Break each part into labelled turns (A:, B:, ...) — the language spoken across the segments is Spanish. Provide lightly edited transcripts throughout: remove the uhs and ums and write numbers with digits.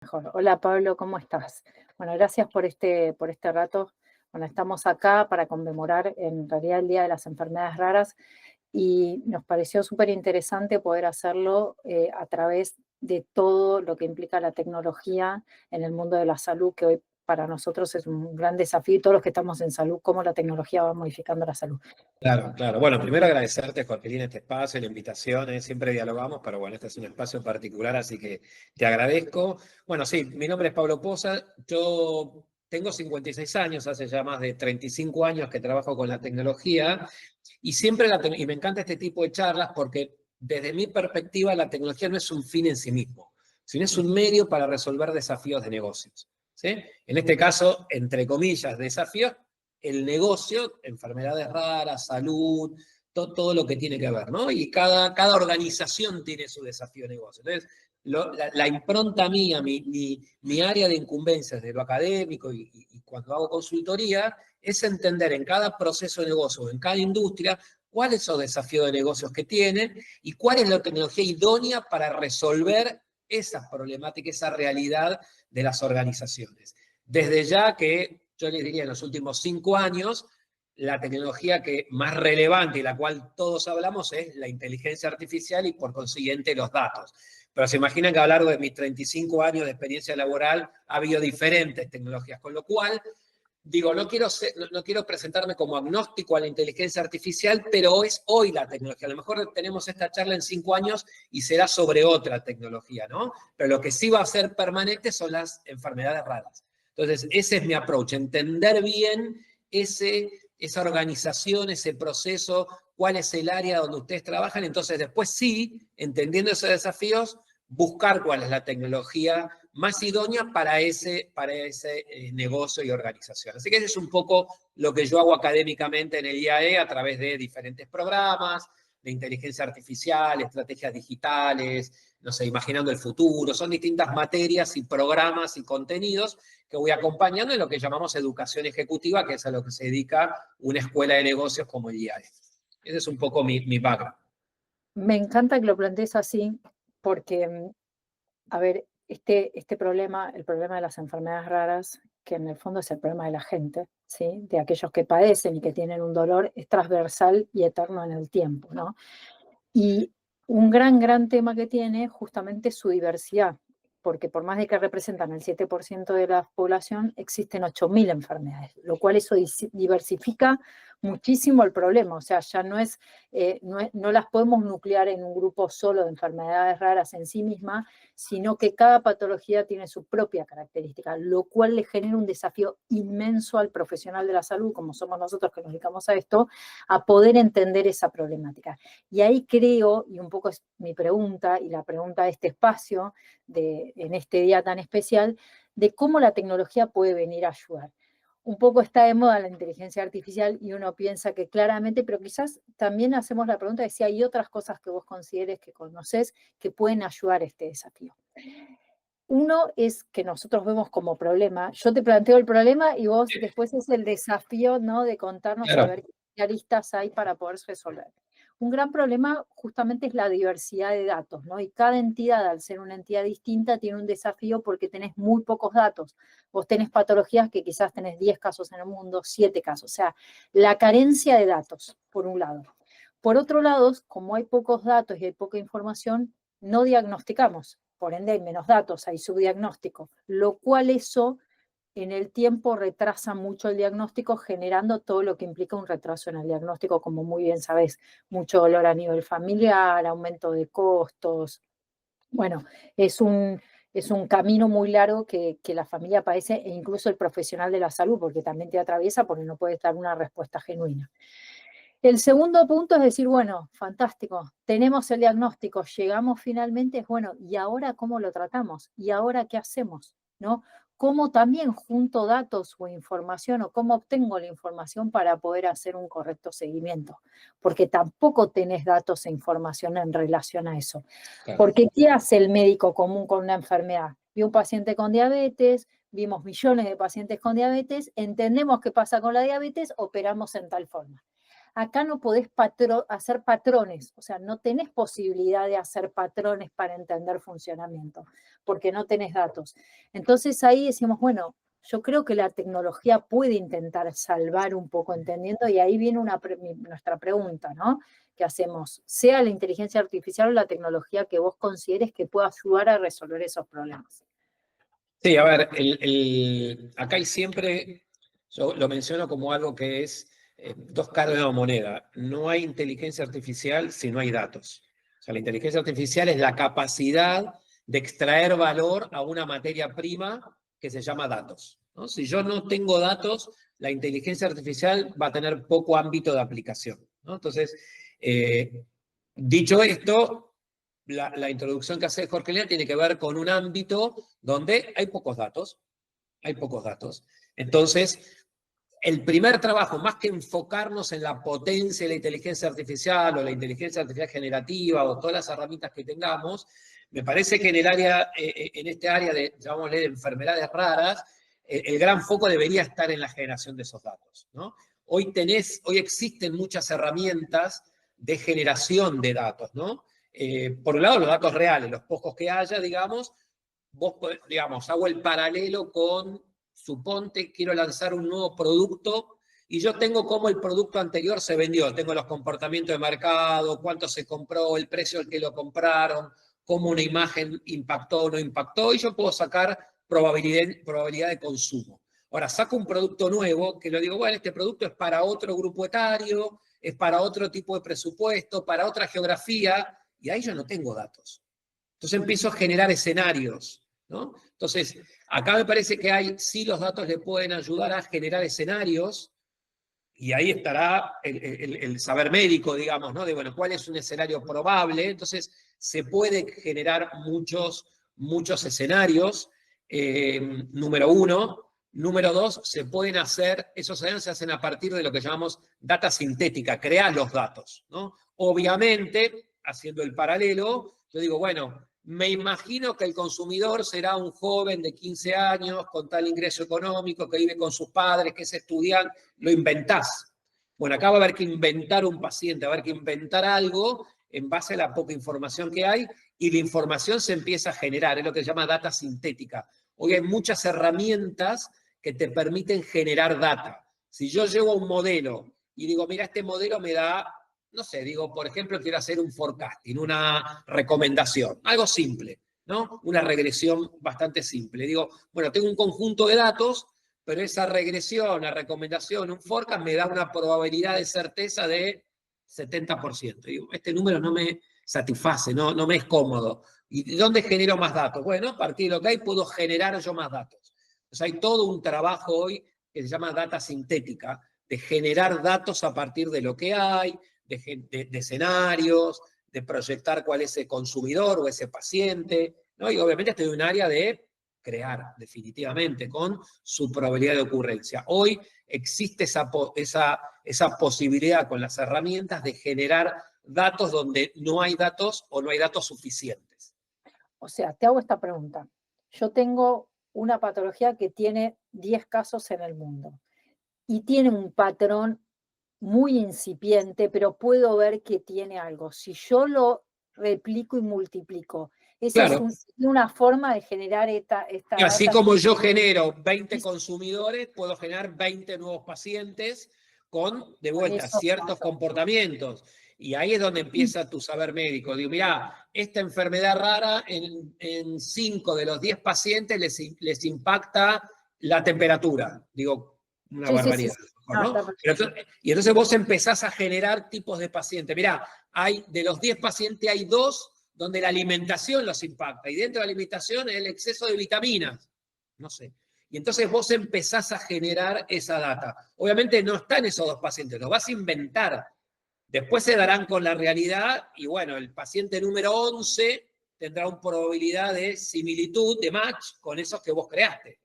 A: Mejor. Hola Pablo, ¿cómo estás? Bueno, gracias por este rato. Bueno, estamos acá para conmemorar en realidad el Día de las Enfermedades Raras y nos pareció súper interesante poder hacerlo a través de todo lo que implica la tecnología en el mundo de la salud, que hoy para nosotros es un gran desafío y todos los que estamos en salud, cómo la tecnología va modificando la salud.
B: Claro, claro. Bueno, primero agradecerte, Jorgelina, este espacio, la invitación. Siempre dialogamos, pero bueno, este es un espacio particular, así que te agradezco. Bueno, sí, mi nombre es Pablo Poza. Yo tengo 56 años, hace ya más de 35 años que trabajo con la tecnología y y me encanta este tipo de charlas porque desde mi perspectiva la tecnología no es un fin en sí mismo, sino es un medio para resolver desafíos de negocios. ¿Sí? En este caso, entre comillas, desafíos, el negocio, enfermedades raras, salud, todo lo que tiene que ver, ¿no? Y cada organización tiene su desafío de negocio. Entonces, la impronta mía, mi área de incumbencias de lo académico y cuando hago consultoría, es entender en cada proceso de negocio, en cada industria, cuáles son los desafíos de negocios que tienen y cuál es la tecnología idónea para resolver esas problemáticas, esa realidad de las organizaciones. Desde ya que yo les diría en los últimos 5 años, la tecnología que más relevante y la cual todos hablamos es la inteligencia artificial y por consiguiente los datos. Pero se imaginan que a lo largo de mis 35 años de experiencia laboral ha habido diferentes tecnologías, con lo cual digo, no quiero presentarme como agnóstico a la inteligencia artificial, pero es hoy la tecnología. A lo mejor tenemos esta charla en 5 años y será sobre otra tecnología, ¿no? Pero lo que sí va a ser permanente son las enfermedades raras. Entonces, ese es mi approach, entender bien esa organización, ese proceso, cuál es el área donde ustedes trabajan. Entonces, después sí, entendiendo esos desafíos, buscar cuál es la tecnología más idónea para ese negocio y organización. Así que ese es un poco lo que yo hago académicamente en el IAE a través de diferentes programas de inteligencia artificial, estrategias digitales, no sé, imaginando el futuro. Son distintas materias y programas y contenidos que voy acompañando en lo que llamamos educación ejecutiva, que es a lo que se dedica una escuela de negocios como el IAE. Ese es un poco mi background.
A: Me encanta que lo plantees así porque a ver, este problema, el problema de las enfermedades raras, que en el fondo es el problema de la gente, ¿sí? De aquellos que padecen y que tienen un dolor, es transversal y eterno en el tiempo, ¿no? Y un gran tema que tiene justamente su diversidad, porque por más de que representan el 7% de la población, existen 8.000 enfermedades, lo cual eso diversifica muchísimo el problema, o sea, ya no las podemos nuclear en un grupo solo de enfermedades raras en sí misma, sino que cada patología tiene su propia característica, lo cual le genera un desafío inmenso al profesional de la salud, como somos nosotros que nos dedicamos a esto, a poder entender esa problemática. Y ahí creo, y un poco es mi pregunta y la pregunta de este espacio, en este día tan especial, de cómo la tecnología puede venir a ayudar. Un poco está de moda la inteligencia artificial y uno piensa que claramente, pero quizás también hacemos la pregunta de si hay otras cosas que vos consideres que conoces que pueden ayudar a este desafío. Uno es que nosotros vemos como problema. Yo te planteo el problema y vos después es el desafío, ¿no? De contarnos y a
B: Claro.
A: ver qué aristas hay para poder resolver. Un gran problema justamente es la diversidad de datos, ¿no? Y cada entidad, al ser una entidad distinta, tiene un desafío porque tenés muy pocos datos. Vos tenés patologías que quizás tenés 10 casos en el mundo, 7 casos. O sea, la carencia de datos, por un lado. Por otro lado, como hay pocos datos y hay poca información, no diagnosticamos, por ende hay menos datos, hay subdiagnóstico, lo cual eso en el tiempo retrasa mucho el diagnóstico, generando todo lo que implica un retraso en el diagnóstico, como muy bien sabes, mucho dolor a nivel familiar, aumento de costos. Bueno, es un camino muy largo que la familia padece e incluso el profesional de la salud, porque también te atraviesa porque no puedes dar una respuesta genuina. El segundo punto es decir, bueno, fantástico, tenemos el diagnóstico, llegamos finalmente, es bueno, ¿y ahora cómo lo tratamos? ¿Y ahora qué hacemos? ¿No? ¿Cómo también junto datos o información o cómo obtengo la información para poder hacer un correcto seguimiento? Porque tampoco tenés datos e información en relación a eso.
B: Claro.
A: Porque ¿qué hace el médico común con una enfermedad? Vi un paciente con diabetes, vimos millones de pacientes con diabetes, entendemos qué pasa con la diabetes, operamos en tal forma. Acá no podés hacer patrones, o sea, no tenés posibilidad de hacer patrones para entender funcionamiento, porque no tenés datos. Entonces ahí decimos, bueno, yo creo que la tecnología puede intentar salvar un poco entendiendo, y ahí viene nuestra pregunta, ¿no? ¿Qué hacemos? Sea la inteligencia artificial o la tecnología que vos consideres que pueda ayudar a resolver esos problemas.
B: Sí, a ver, acá hay siempre, yo lo menciono como algo que es dos caras de una moneda. No hay inteligencia artificial si no hay datos. O sea, la inteligencia artificial es la capacidad de extraer valor a una materia prima que se llama datos, ¿no? Si yo no tengo datos, la inteligencia artificial va a tener poco ámbito de aplicación, ¿no? Entonces, dicho esto, la introducción que hace Jorge Lea tiene que ver con un ámbito donde hay pocos datos. Hay pocos datos. Entonces, el primer trabajo, más que enfocarnos en la potencia de la inteligencia artificial o la inteligencia artificial generativa o todas las herramientas que tengamos, me parece que en este área de, llamémosle, de enfermedades raras, el gran foco debería estar en la generación de esos datos, ¿no? Hoy existen muchas herramientas de generación de datos, ¿no? Por un lado, los datos reales, los pocos que haya, digamos, vos, digamos, hago el paralelo con, suponte, quiero lanzar un nuevo producto y yo tengo cómo el producto anterior se vendió, tengo los comportamientos de mercado, cuánto se compró, el precio al que lo compraron, cómo una imagen impactó o no impactó, y yo puedo sacar probabilidad de consumo. Ahora, saco un producto nuevo que lo digo, bueno, este producto es para otro grupo etario, es para otro tipo de presupuesto, para otra geografía, y ahí yo no tengo datos. Entonces empiezo a generar escenarios, ¿no? Entonces, acá me parece que sí los datos le pueden ayudar a generar escenarios, y ahí estará el saber médico, digamos, ¿no? De, bueno, ¿cuál es un escenario probable? Entonces, se puede generar muchos escenarios, número uno. Número dos, esos escenarios se hacen a partir de lo que llamamos data sintética, crear los datos, ¿no? Obviamente, haciendo el paralelo, yo digo, bueno, me imagino que el consumidor será un joven de 15 años con tal ingreso económico, que vive con sus padres, que es estudiante, lo inventás. Bueno, acá va a haber que inventar un paciente, va a haber que inventar algo en base a la poca información que hay, y la información se empieza a generar, es lo que se llama data sintética. Hoy hay muchas herramientas que te permiten generar data. Si yo llevo un modelo y digo, mira, este modelo me da, no sé, digo, por ejemplo, quiero hacer un forecasting, una recomendación, algo simple, ¿no? Una regresión bastante simple. Digo, bueno, tengo un conjunto de datos, pero esa regresión, la recomendación, un forecast me da una probabilidad de certeza de 70%. Digo, este número no me satisface, no me es cómodo. ¿Y de dónde genero más datos? Bueno, a partir de lo que hay puedo generar yo más datos. Entonces hay todo un trabajo hoy que se llama data sintética, de generar datos a partir de lo que hay, de escenarios, de proyectar cuál es el consumidor o ese paciente, ¿no? Y obviamente estoy en un área de crear, definitivamente, con su probabilidad de ocurrencia. Hoy existe esa posibilidad con las herramientas de generar datos donde no hay datos o no hay datos suficientes.
A: O sea, te hago esta pregunta. Yo tengo una patología que tiene 10 casos en el mundo y tiene un patrón muy incipiente, pero puedo ver que tiene algo. Si yo lo replico y multiplico, esa es
B: Claro.
A: una forma de generar esta
B: Y así
A: data.
B: como yo genero 20 consumidores, puedo generar 20 nuevos pacientes con, de vuelta, ciertos comportamientos. Y ahí es donde empieza tu saber médico. Digo, mirá, esta enfermedad rara en 5 de los 10 pacientes les impacta la temperatura. Digo, una barbaridad. ¿No? Y entonces vos empezás a generar tipos de pacientes. Mirá, de los 10 pacientes hay 2 donde la alimentación los impacta, y dentro de la alimentación el exceso de vitaminas, no sé. Y entonces vos empezás a generar esa data. Obviamente no están esos 2 pacientes, los vas a inventar. Después se darán con la realidad, y bueno, el paciente número 11 tendrá una probabilidad de similitud, de match, con esos que vos creaste.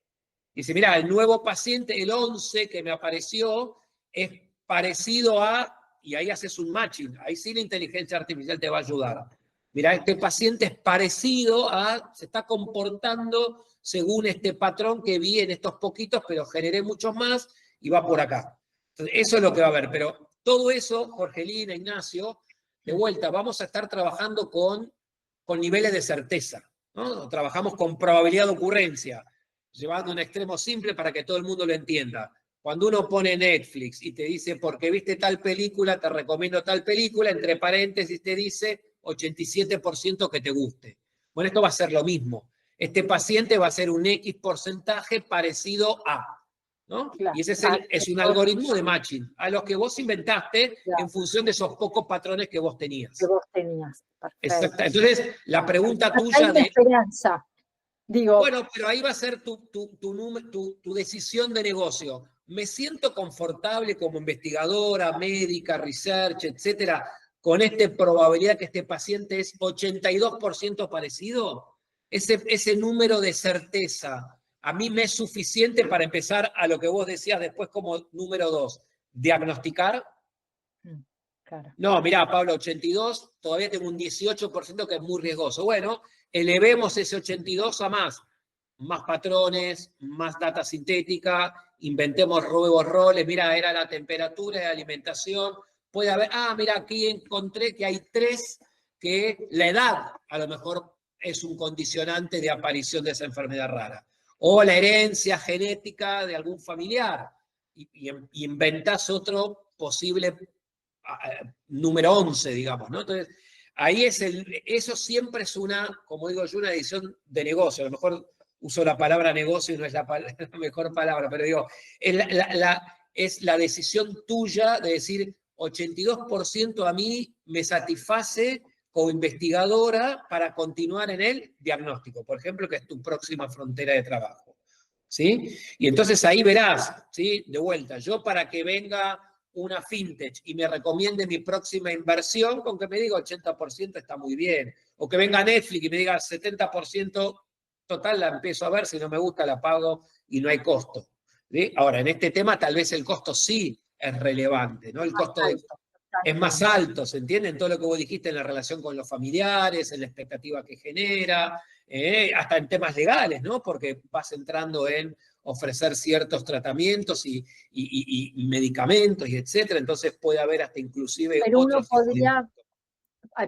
B: Dice, mira, el nuevo paciente, el 11 que me apareció, es parecido a, y ahí haces un matching, ahí sí la inteligencia artificial te va a ayudar. Mira, este paciente es parecido a, se está comportando según este patrón que vi en estos poquitos, pero generé muchos más y va por acá. Entonces, eso es lo que va a haber, pero Todo eso, Jorgelina, Ignacio, de vuelta, vamos a estar trabajando con niveles de certeza, ¿no? Trabajamos con probabilidad de ocurrencia, llevando un extremo simple para que todo el mundo lo entienda. Cuando uno pone Netflix y te dice, porque viste tal película, te recomiendo tal película, entre paréntesis te dice 87% que te guste. Bueno, esto va a ser lo mismo. Este paciente va a ser un X porcentaje parecido a, ¿no?
A: Claro.
B: Y ese es un algoritmo de matching, a los que vos inventaste en función de esos pocos patrones que vos tenías.
A: Que vos tenías. Perfecto.
B: Exacto. Entonces, la pregunta tuya
A: hay una esperanza. Digo,
B: bueno, pero ahí va a ser tu decisión de negocio. Me siento confortable como investigadora, médica, research, etcétera, con esta probabilidad que este paciente es 82% parecido. Ese número de certeza a mí me es suficiente para empezar a lo que vos decías después como número 2, diagnosticar.
A: Claro.
B: No, mirá, Pablo, 82, todavía tengo un 18% que es muy riesgoso. Bueno, elevemos ese 82 a más patrones, más data sintética, inventemos nuevos roles, mira, era la temperatura de alimentación, puede haber, mira, aquí encontré que hay 3 que la edad a lo mejor es un condicionante de aparición de esa enfermedad rara, o la herencia genética de algún familiar, y inventás otro posible número 11, digamos, ¿no? Entonces, ahí eso siempre es como digo yo, una decisión de negocio. A lo mejor uso la palabra negocio y no es la mejor palabra, pero digo, es la decisión tuya de decir 82% a mí me satisface como investigadora para continuar en el diagnóstico, por ejemplo, que es tu próxima frontera de trabajo. ¿Sí? Y entonces ahí verás, ¿sí? De vuelta, yo para que venga una fintech y me recomiende mi próxima inversión, con que me diga 80% está muy bien. O que venga Netflix y me diga 70%, total, la empiezo a ver, si no me gusta la pago y no hay costo. ¿Sí? Ahora, en este tema tal vez el costo sí es relevante, ¿no? El costo es más alto, ¿se entiende? En todo lo que vos dijiste en la relación con los familiares, en la expectativa que genera, hasta en temas legales, ¿no? Porque vas entrando en ofrecer ciertos tratamientos y medicamentos y etcétera, entonces puede haber hasta inclusive
A: pero uno
B: otros
A: podría,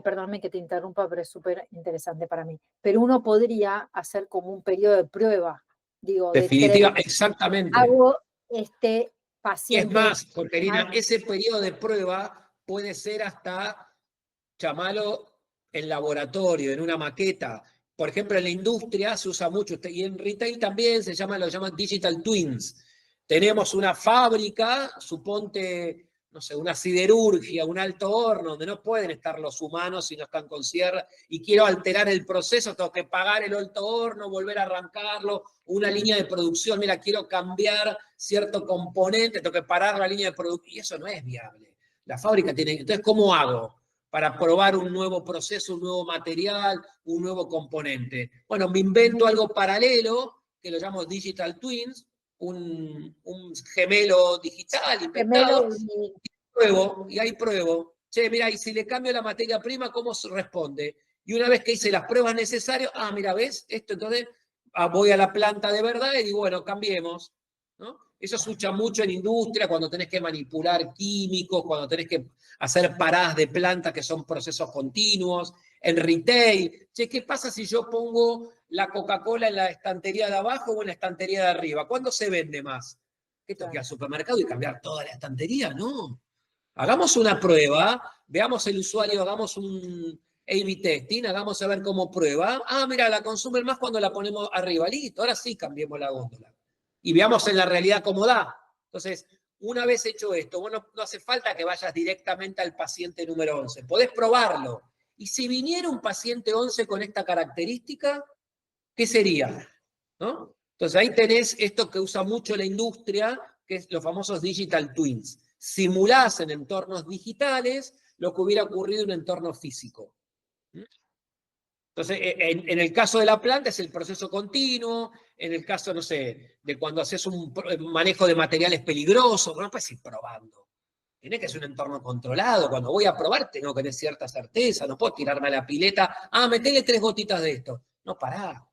A: perdóname que te interrumpa, pero es súper interesante para mí, pero uno podría hacer como un periodo de prueba, digo,
B: definitiva,
A: de 3,
B: exactamente.
A: hago
B: Y
A: paciente.
B: es más, Jorgelina, ese periodo de prueba puede ser hasta, llamarlo en laboratorio, en una maqueta. Por ejemplo, en la industria se usa mucho, y en retail también lo llaman digital twins. Tenemos una fábrica, suponte, no sé, una siderurgia, un alto horno, donde no pueden estar los humanos si no están con sierra, y quiero alterar el proceso, tengo que pagar el alto horno, volver a arrancarlo, una línea de producción, mira, quiero cambiar cierto componente, tengo que parar la línea de producción, y eso no es viable. La fábrica tiene, entonces, ¿cómo hago para probar un nuevo proceso, un nuevo material, un nuevo componente? Bueno, me invento algo paralelo, que lo llamo Digital Twins, un gemelo digital inventado, y ahí pruebo. Che, mira, y si le cambio la materia prima, ¿cómo se responde? Y una vez que hice las pruebas necesarias, mira, ¿ves? Esto entonces voy a la planta de verdad y digo, bueno, cambiemos, ¿no? Eso se usa mucho en industria, cuando tenés que manipular químicos, cuando tenés que hacer paradas de plantas que son procesos continuos. En retail, che, ¿qué pasa si yo pongo la Coca-Cola en la estantería de abajo o en la estantería de arriba? ¿Cuándo se vende más? ¿Qué tengo que ir al supermercado y cambiar toda la estantería? No. Hagamos una prueba, veamos el usuario, hagamos un A/B testing, hagamos a ver cómo prueba. Mira, la consumen más cuando la ponemos arriba. Listo, ahora sí cambiemos la góndola. Y veamos en la realidad cómo da. Entonces, una vez hecho esto, bueno, no hace falta que vayas directamente al paciente número 11. Podés probarlo. Y si viniera un paciente 11 con esta característica, ¿qué sería? ¿No? Entonces ahí tenés esto que usa mucho la industria, que es los famosos digital twins. Simulás en entornos digitales lo que hubiera ocurrido en un entorno físico. Entonces, en el caso de la planta es el proceso continuo, en el caso, no sé, de cuando haces un manejo de materiales peligrosos, no puedes ir probando. Tiene que ser un entorno controlado. Cuando voy a probar tengo que tener cierta certeza, no puedo tirarme a la pileta, metele 3 gotitas de esto. No, pará.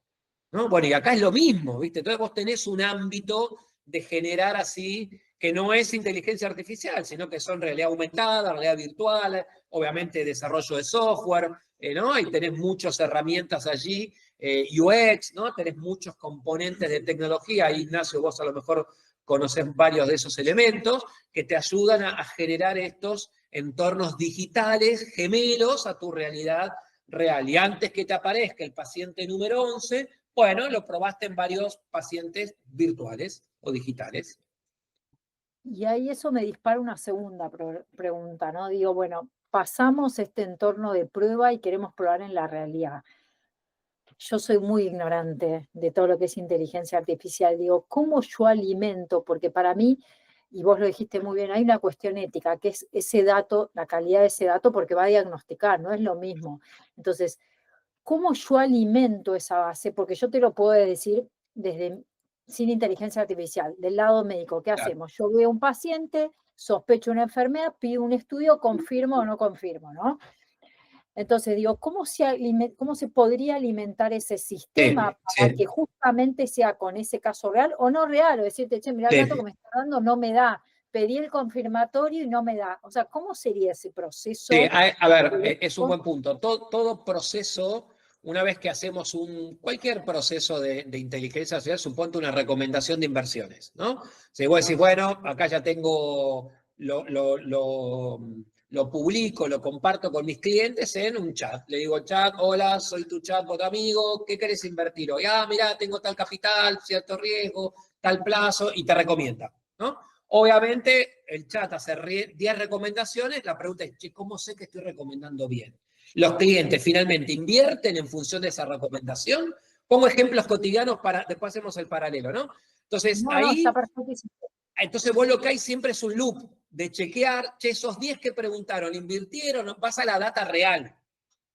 B: ¿No? Bueno, y acá es lo mismo, ¿viste? Entonces vos tenés un ámbito de generar así, que no es inteligencia artificial, sino que son realidad aumentada, realidad virtual, obviamente desarrollo de software, ¿no? Y tenés muchas herramientas allí, UX, ¿no? Tenés muchos componentes de tecnología. Ignacio, vos a lo mejor conocés varios de esos elementos que te ayudan a generar estos entornos digitales gemelos a tu realidad real. Y antes que te aparezca el paciente número 11, bueno, lo probaste en varios pacientes virtuales o digitales.
A: Y ahí eso me dispara una segunda pregunta, ¿no? Digo, bueno, pasamos este entorno de prueba y queremos probar en la realidad. Yo soy muy ignorante de todo lo que es inteligencia artificial. Digo, ¿cómo yo alimento? Porque para mí, y vos lo dijiste muy bien, hay una cuestión ética, que es ese dato, la calidad de ese dato, porque va a diagnosticar, no es lo mismo. Entonces, ¿cómo yo alimento esa base? Porque yo te lo puedo decir desde sin inteligencia artificial, del lado médico. ¿Qué
B: Claro.
A: hacemos? Yo veo a un paciente, sospecho una enfermedad, pido un estudio, confirmo o no confirmo, ¿no? Entonces digo, ¿cómo se podría alimentar ese sistema para
B: Sí,
A: que justamente sea con ese caso real o no real? O decirte, che, mira, el dato que
B: sí.
A: me está dando no me da. Pedí el confirmatorio y no me da. O sea, ¿cómo sería ese
B: Sí,
A: proceso?
B: a ver, es un buen punto. Todo proceso, una vez que hacemos cualquier proceso de inteligencia artificial, suponte una recomendación de inversiones, ¿no? Si vos decís, bueno, acá ya tengo, lo publico, lo comparto con mis clientes en un chat. Le digo, chat, hola, soy tu chatbot amigo, ¿qué querés invertir hoy? Ah, mirá, tengo tal capital, cierto riesgo, tal plazo, y te recomienda, ¿no? Obviamente, el chat hace 10 recomendaciones, la pregunta es, ¿cómo sé que estoy recomendando bien? Los clientes finalmente invierten en función de esa recomendación. Pongo ejemplos cotidianos para, después hacemos el paralelo, ¿no? Entonces,
A: No, no, está
B: ahí,
A: perfectísimo.
B: entonces vos lo que hay siempre es un loop de chequear, che, esos 10 que preguntaron, invirtieron, vas a la data real.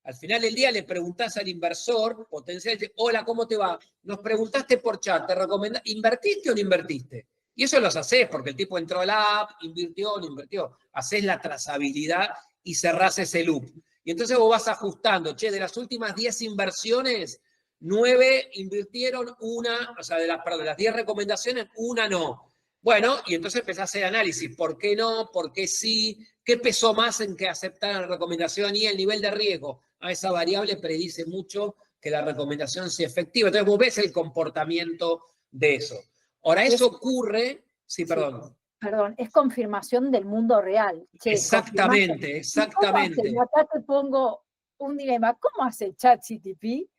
B: Al final del día le preguntás al inversor potencial, hola, ¿cómo te va? Nos preguntaste por chat, ¿te recomendás? ¿Invertiste o no invertiste? Y eso los haces porque el tipo entró a la app, invirtió o no invirtió. Haces la trazabilidad y cerrás ese loop. Y entonces vos vas ajustando, che, de las últimas 10 inversiones, 9 invirtieron, una, o sea, perdón, de las 10 recomendaciones, una no. Bueno, y entonces empezás a hacer análisis. ¿Por qué no? ¿Por qué sí? ¿Qué pesó más en que aceptaran la recomendación? Y el nivel de riesgo. A esa variable predice mucho que la recomendación sea efectiva. Entonces vos ves el comportamiento de eso. Ahora, eso
A: Es,
B: ocurre, sí,
A: sí,
B: perdón.
A: perdón, es confirmación del mundo real. Che, confirmaste.
B: Exactamente,
A: ¿Y cómo hace? Y
B: exactamente.
A: acá te pongo un dilema. ¿Cómo hace el ChatGPT?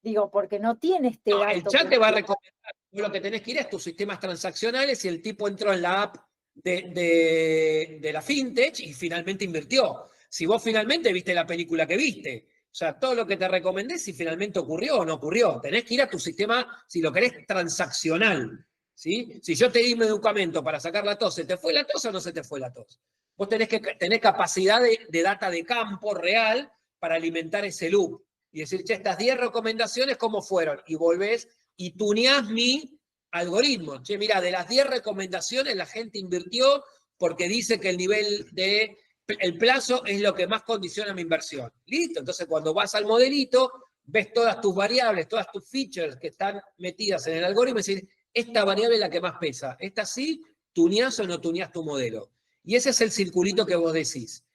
A: Digo, porque no tiene este
B: No, el
A: dato
B: chat
A: que
B: te va a recomendar. Vos lo que tenés que ir es tus sistemas transaccionales y el tipo entró en la app de la fintech y finalmente invirtió. Si vos finalmente viste la película que viste, o sea, todo lo que te recomendé, si finalmente ocurrió o no ocurrió, tenés que ir a tu sistema, si lo querés, transaccional. ¿Sí? Si yo te di un medicamento para sacar la tos, ¿se te fue la tos o no se te fue la tos? Vos tenés que tener capacidad de data de campo real para alimentar ese loop y decir, che, estas 10 recomendaciones, ¿cómo fueron? Y volvés y tuneás mi algoritmo. Che, mira, de las 10 recomendaciones la gente invirtió porque dice que el nivel de el plazo es lo que más condiciona mi inversión. Listo, entonces cuando vas al modelito, ves todas tus variables, todas tus features que están metidas en el algoritmo y decís, esta variable es la que más pesa. Esta sí, tuneás o no tuneás tu modelo. Y ese es el circulito que vos decís.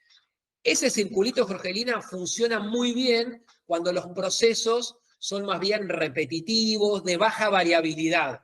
B: Ese circulito, Jorgelina, funciona muy bien cuando los procesos son más bien repetitivos, de baja variabilidad.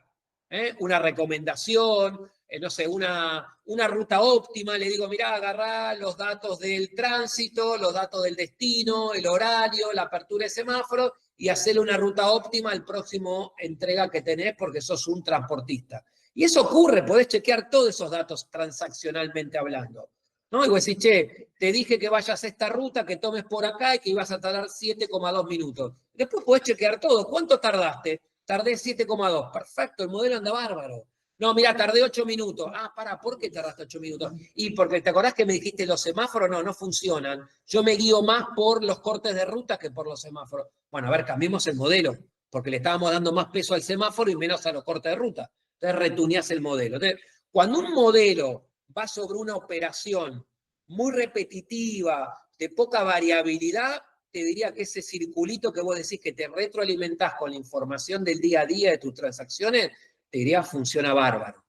B: Una recomendación, no sé, una ruta óptima, le digo, mirá, agarrá los datos del tránsito, los datos del destino, el horario, la apertura de semáforo y hacerle una ruta óptima al próximo entrega que tenés porque sos un transportista. Y eso ocurre, podés chequear todos esos datos transaccionalmente hablando. ¿No? Y vos decís, che, te dije que vayas a esta ruta, que tomes por acá y que ibas a tardar 7,2 minutos. Después podés chequear todo. ¿Cuánto tardaste? Tardé 7,2. Perfecto, el modelo anda bárbaro. No, mira, tardé 8 minutos. Ah, ¿por qué tardaste 8 minutos? Y porque te acordás que me dijiste los semáforos, no funcionan. Yo me guío más por los cortes de ruta que por los semáforos. Bueno, a ver, cambiemos el modelo, porque le estábamos dando más peso al semáforo y menos a los cortes de ruta. Entonces retuneás el modelo. Entonces, cuando un modelo va sobre una operación muy repetitiva, de poca variabilidad, te diría que ese circulito que vos decís que te retroalimentás con la información del día a día de tus transacciones, te diría funciona bárbaro.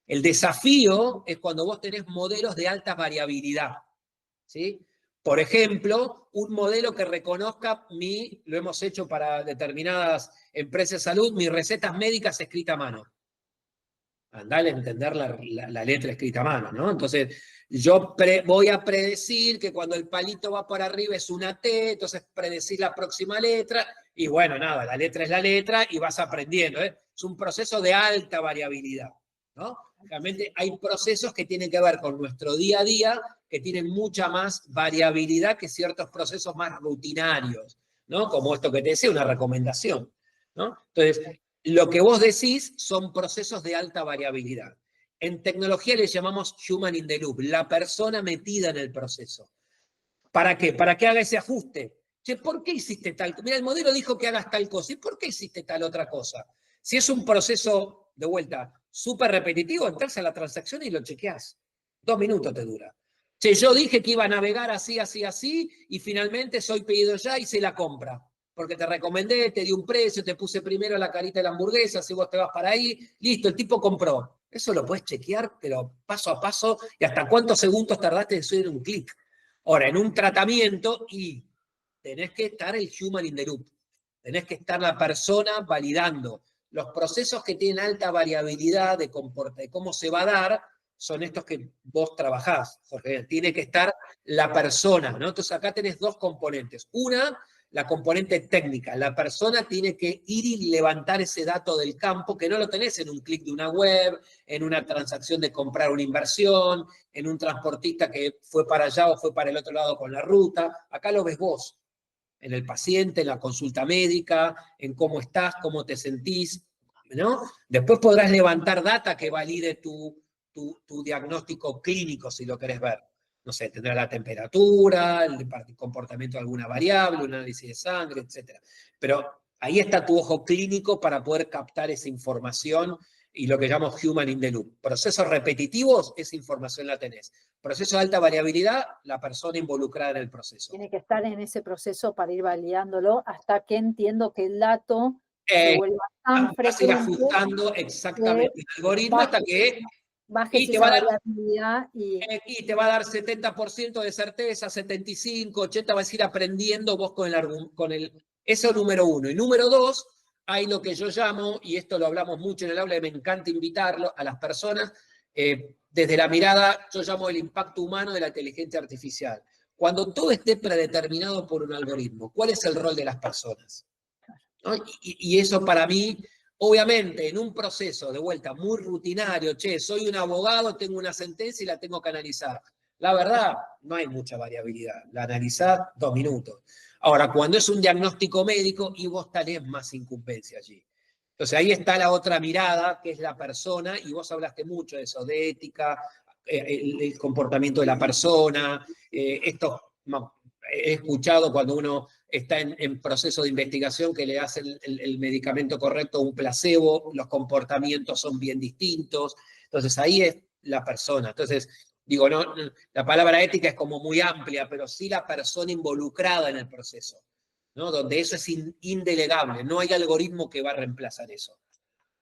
B: El desafío es cuando vos tenés modelos de alta variabilidad, ¿sí? Por ejemplo, un modelo que reconozca lo hemos hecho para determinadas empresas de salud, mis recetas médicas escritas a mano. Andale a entender la letra escrita a mano, ¿no? Entonces, yo voy a predecir que cuando el palito va por arriba es una T, entonces predecir la próxima letra, y bueno, nada, la letra es la letra y vas aprendiendo, ¿eh? Es un proceso de alta variabilidad, ¿no? Realmente hay procesos que tienen que ver con nuestro día a día, que tienen mucha más variabilidad que ciertos procesos más rutinarios, ¿no? Como esto que te decía, una recomendación, ¿no? Entonces, lo que vos decís son procesos de alta variabilidad. En tecnología le llamamos human in the loop, la persona metida en el proceso. ¿Para qué? Para que haga ese ajuste. Che, ¿por qué hiciste tal cosa? Mira, el modelo dijo que hagas tal cosa. ¿Y por qué hiciste tal otra cosa? Si es un proceso, de vuelta, súper repetitivo, entras a la transacción y lo chequeás. 2 minutos te dura. Che, yo dije que iba a navegar así, así, así, y finalmente soy pedido ya, hice la compra. Porque te recomendé, te di un precio, te puse primero la carita de la hamburguesa, si vos te vas para ahí, listo, el tipo compró. Eso lo puedes chequear, pero paso a paso, y hasta cuántos segundos tardaste en subir un clic. Ahora, en un tratamiento, y tenés que estar el human in the loop. Tenés que estar la persona validando. Los procesos que tienen alta variabilidad de cómo se va a dar son estos que vos trabajás, Jorge. Tiene que estar la persona, ¿no? Entonces acá tenés dos componentes. Una, la componente técnica. La persona tiene que ir y levantar ese dato del campo, que no lo tenés en un clic de una web, en una transacción de comprar una inversión, en un transportista que fue para allá o fue para el otro lado con la ruta. Acá lo ves vos, en el paciente, en la consulta médica, en cómo estás, cómo te sentís, ¿no? Después podrás levantar data que valide tu diagnóstico clínico, si lo querés ver. No sé, tendrá la temperatura, el comportamiento de alguna variable, un análisis de sangre, etc. Pero ahí está tu ojo clínico para poder captar esa información y lo que llamamos human in the loop. Procesos repetitivos, esa información la tenés. Proceso de alta variabilidad, la persona involucrada en el proceso.
A: Tiene que estar en ese proceso para ir validándolo hasta que entiendo que el dato se
B: Eh,
A: vuelva tan
B: vas a ir
A: frecuente
B: ajustando
A: que
B: exactamente el algoritmo hasta
A: bajes,
B: que
A: bajes
B: y te
A: esa
B: va a dar,
A: variabilidad y
B: y te va a dar 70% de certeza, 75, 80, vas a ir aprendiendo vos eso número uno. Y número dos, hay lo que yo llamo, y esto lo hablamos mucho en el aula y me encanta invitarlo a las personas, desde la mirada, yo llamo el impacto humano de la inteligencia artificial. Cuando todo esté predeterminado por un algoritmo, ¿cuál es el rol de las personas? ¿No? Y eso para mí, obviamente, en un proceso de vuelta muy rutinario, che, soy un abogado, tengo una sentencia y la tengo que analizar. La verdad, no hay mucha variabilidad. La analizás 2 minutos. Ahora, cuando es un diagnóstico médico, y vos tenés más incumbencia allí. Entonces ahí está la otra mirada, que es la persona, y vos hablaste mucho de eso, de ética, el comportamiento de la persona, esto he escuchado cuando uno está en proceso de investigación que le hacen el medicamento correcto a un placebo, los comportamientos son bien distintos. Entonces ahí es la persona. Entonces, digo, no, la palabra ética es como muy amplia, pero sí la persona involucrada en el proceso, ¿no? Donde eso es indelegable, no hay algoritmo que va a reemplazar eso,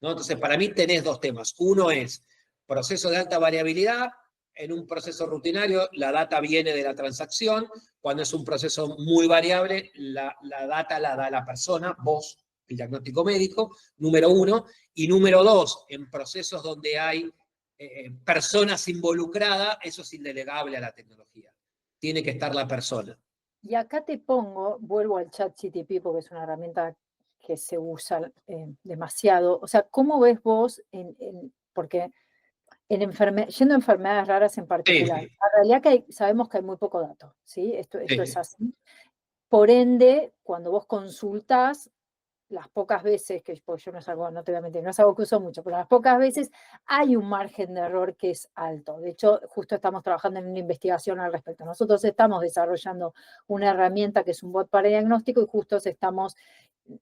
B: ¿no? Entonces, para mí tenés dos temas. Uno es proceso de alta variabilidad. En un proceso rutinario, la data viene de la transacción. Cuando es un proceso muy variable, la data la da la persona, vos, el diagnóstico médico, número uno. Y número dos, en procesos donde hay personas involucradas, eso es indelegable a la tecnología. Tiene que estar la persona.
A: Y acá te pongo, vuelvo al chat ChatGPT porque es una herramienta que se usa demasiado. O sea, ¿cómo ves vos porque yendo a enfermedades raras en particular,
B: Sí,
A: la realidad que sabemos que hay muy poco dato, ¿sí? Esto es
B: sí.
A: así. Por ende, cuando vos consultás, las pocas veces, porque yo no es algo, no te voy a mentir, no es algo que uso mucho, pero las pocas veces hay un margen de error que es alto. De hecho, justo estamos trabajando en una investigación al respecto. Nosotros estamos desarrollando una herramienta que es un bot para diagnóstico y justo estamos,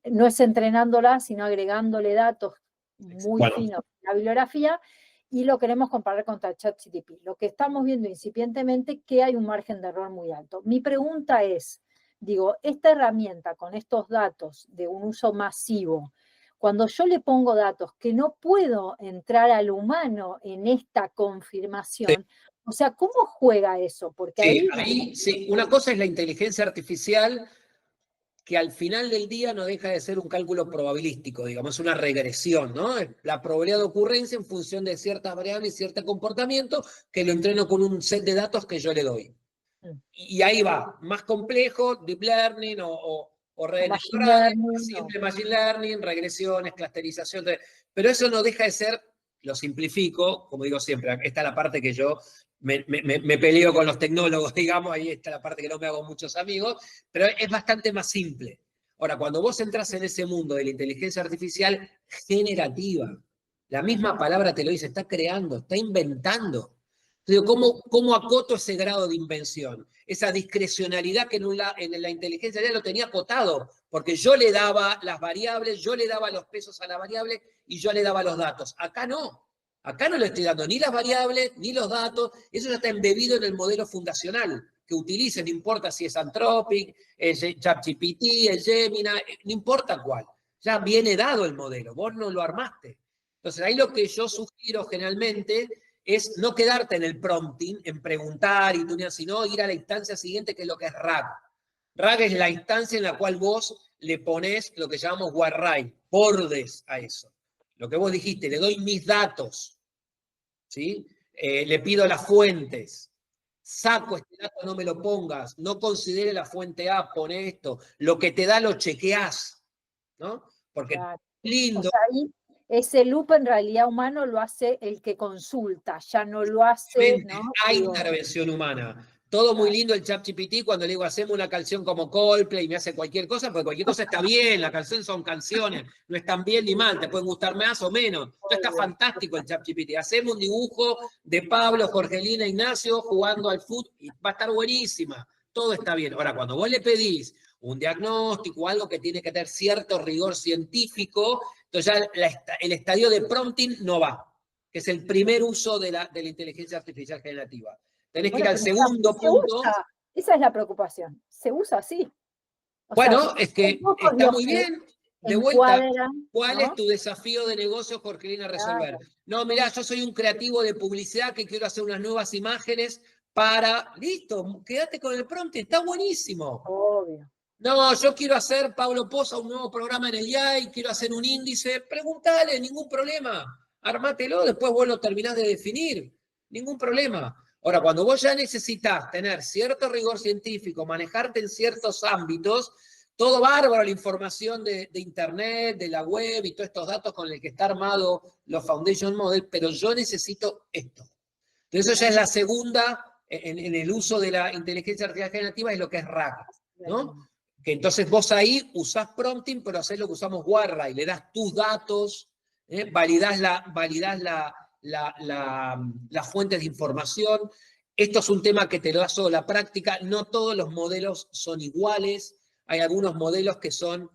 A: no es entrenándola, sino agregándole datos muy
B: Bueno,
A: finos a la bibliografía y lo queremos comparar contra ChatGPT. Lo que estamos viendo incipientemente es que hay un margen de error muy alto. Mi pregunta es, digo, esta herramienta con estos datos de un uso masivo, Cuando yo le pongo datos que no puedo entrar al humano en esta confirmación, o sea, ¿cómo juega eso? Porque
B: Sí,
A: ahí...
B: ahí sí. Una cosa es la inteligencia artificial, que al final del día no deja de ser un cálculo probabilístico, digamos, una regresión, ¿no? Es la probabilidad de ocurrencia en función de ciertas variables y cierto comportamiento que lo entreno con un set de datos que yo le doy. Y ahí va, más complejo, deep learning o redes
A: Machine
B: neuronales, más
A: learning,
B: simple machine learning, regresiones, clusterización. Pero eso no deja de ser, lo simplifico, como digo siempre, esta es la parte que yo me peleo con los tecnólogos, digamos, ahí está la parte que no me hago muchos amigos, pero es bastante más simple. Ahora, cuando vos entras en ese mundo de la inteligencia artificial generativa, la misma palabra te lo dice, está creando, está inventando. Digo, ¿cómo acoto ese grado de invención? Esa discrecionalidad que en la inteligencia ya lo tenía acotado, porque yo le daba las variables, yo le daba los pesos a la variable y yo le daba los datos. Acá no. Acá no le estoy dando ni las variables ni los datos. Eso ya está embebido en el modelo fundacional que utilicen, no importa si es Anthropic, es ChatGPT, es Gemini, no importa cuál. Ya viene dado el modelo, vos no lo armaste. Entonces, ahí lo que yo sugiero generalmente es no quedarte en el prompting, en preguntar y tunear, sino ir a la instancia siguiente, que es lo que es RAG. RAG es la instancia en la cual vos le pones lo que llamamos warrail, bordes a eso. Lo que vos dijiste, le doy mis datos, ¿sí? Le pido las fuentes, saco este dato, no me lo pongas, no considere la fuente A, pone esto, lo que te da lo chequeás, ¿no? Porque
A: claro.
B: lindo.
A: O sea, ahí ese loop en realidad humano lo hace el que consulta, ya no lo hace, ¿no?
B: Hay
A: Digo,
B: intervención humana. Todo muy lindo el ChatGPT cuando le digo, hacemos una canción como Coldplay y me hace cualquier cosa, porque cualquier cosa está bien, la canción son canciones, no están bien ni mal, te pueden gustar más o menos. Esto está fantástico el ChatGPT. Hacemos un dibujo de Pablo, Jorgelina, Ignacio jugando al fútbol y va a estar buenísima. Todo está bien. Ahora, cuando vos le pedís un diagnóstico, algo que tiene que tener cierto rigor científico, entonces ya el estadio de prompting no va, que es el primer uso de la inteligencia artificial generativa. Tenés que ir
A: bueno,
B: al
A: pero
B: segundo
A: se
B: punto.
A: usa, esa es la preocupación, se usa así. O sea,
B: Bueno, es
A: son
B: que
A: pocos
B: está
A: los
B: muy
A: que
B: bien. De vuelta,
A: encuadran,
B: ¿cuál es
A: ¿no?
B: tu desafío de negocio, Jorgelina, a resolver?
A: Claro,
B: No, mirá, yo soy un creativo de publicidad que quiero hacer unas nuevas imágenes para... Listo, quédate con el prompt, está buenísimo.
A: obvio.
B: No, yo quiero hacer, Pablo Poza, un nuevo programa en el IAI, quiero hacer un índice. Preguntale, ningún problema. Armátelo, después vos lo terminás de definir. Ningún problema. Ahora, cuando vos ya necesitas tener cierto rigor científico, manejarte en ciertos ámbitos, todo bárbaro la información de Internet, de la web y todos estos datos con el que está armado los Foundation Model, pero yo necesito esto. Entonces, eso ya es la segunda en el uso de la inteligencia artificial generativa, es lo que es RAG, ¿no? Que entonces vos ahí usás prompting, pero hacés lo que usamos Warray, le das tus datos, validás las fuentes de información. Esto es un tema que te lo da solo la práctica. No todos los modelos son iguales. Hay algunos modelos que son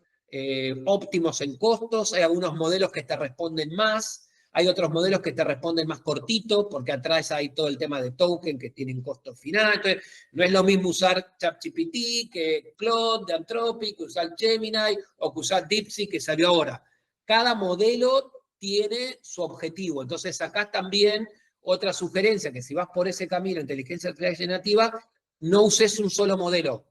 B: óptimos en costos, hay algunos modelos que te responden más. Hay otros modelos que te responden más cortito, porque atrás hay todo el tema de token que tienen costo final. Entonces, no es lo mismo usar ChatGPT que Claude de Anthropic, que usar Gemini o que usar DeepSeek que salió ahora. Cada modelo tiene su objetivo. Entonces, acá también otra sugerencia, que si vas por ese camino, inteligencia artificial generativa, no uses un solo modelo.